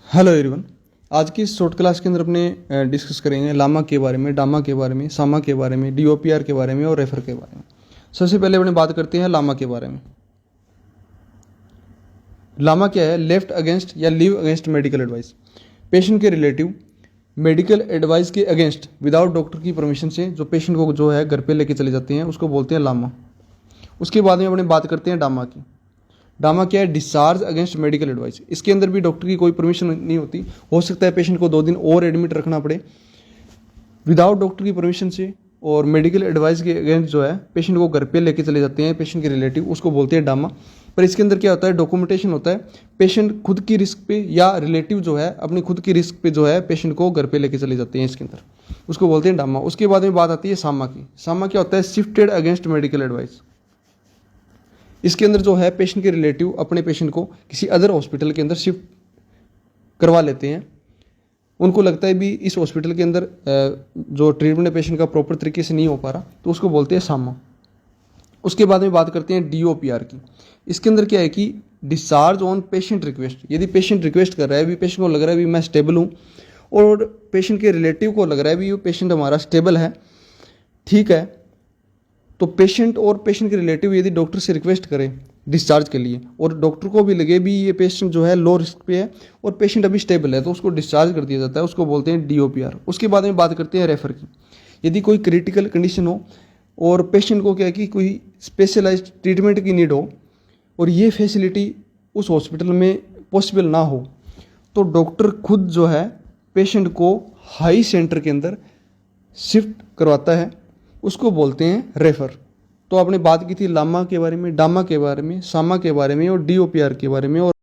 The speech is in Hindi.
Hello everyone. आज की इस शॉर्ट क्लास के अंदर अपने डिस्कस करेंगे लामा के बारे में, डामा के बारे में, सामा के बारे में, डीओपीआर के बारे में और रेफर के बारे में। सबसे पहले अपने बात करते हैं लामा के बारे में। लामा क्या है? लेफ्ट अगेंस्ट या leave against medical advice. Patient के रिलेटिव मेडिकल एडवाइस के अगेंस्ट विदाउट डॉक्टर की परमिशन से जो पेशेंट को जो है घर पे लेके चले जाते हैं उसको बोलते हैं लामा। उसके बाद में अपने बात करते हैं डामा की। डामा क्या है? Discharge against medical advice. इसके अंदर भी डॉक्टर की कोई परमिशन नहीं होती। हो सकता है पेशेंट को 2 दिन और एडमिट रखना पड़े विदाउट डॉक्टर की परमिशन से, और मेडिकल एडवाइस के अगेंस्ट जो है पेशेंट को घर पे लेके चले जाते हैं पेशेंट के रिलेटिव, उसको बोलते हैं डामा। पर इसके अंदर क्या होता है? डॉक्यूमेंटेशन होता है। पेशेंट खुद की रिस्क पे या रिलेटिव जो है अपनी खुद की रिस्क पे जो है पेशेंट को घर पे लेके चले जाते हैं इसके अंदर, उसको बोलते हैं डामा। उसके बाद में बात आती है सामा की। सामा क्या होता है? Shifted against medical advice. इसके अंदर जो है पेशेंट के रिलेटिव अपने पेशेंट को किसी अदर हॉस्पिटल के अंदर शिफ्ट करवा लेते हैं। उनको लगता है भी इस हॉस्पिटल के अंदर जो ट्रीटमेंट पेशेंट का प्रॉपर तरीके से नहीं हो पा रहा, तो उसको बोलते हैं सामा। उसके बाद में बात करते हैं डीओपीआर की। इसके अंदर क्या है कि डिस्चार्ज ऑन पेशेंट रिक्वेस्ट। यदि पेशेंट रिक्वेस्ट कर रहा है, भी पेशेंट को लग रहा है भी मैं स्टेबल हूँ, और पेशेंट के रिलेटिव को लग रहा है भी पेशेंट हमारा स्टेबल है, ठीक है, तो पेशेंट और पेशेंट के रिलेटिव यदि डॉक्टर से रिक्वेस्ट करें डिस्चार्ज के लिए, और डॉक्टर को भी लगे भी ये पेशेंट जो है लो रिस्क पे है और पेशेंट अभी स्टेबल है, तो उसको डिस्चार्ज कर दिया जाता है। उसको बोलते हैं डीओपीआर। उसके बाद में बात करते हैं रेफर की। यदि कोई क्रिटिकल कंडीशन हो और पेशेंट को क्या है कि कोई स्पेशलाइज्ड ट्रीटमेंट की नीड हो और ये फैसिलिटी उस हॉस्पिटल में पॉसिबल ना हो, तो डॉक्टर खुद जो है पेशेंट को हाई सेंटर के अंदर शिफ्ट करवाता है, उसको बोलते हैं रेफर। तो आपने बात की थी लामा के बारे में, डामा के बारे में, सामा के बारे में और डीओपीआर के बारे में। और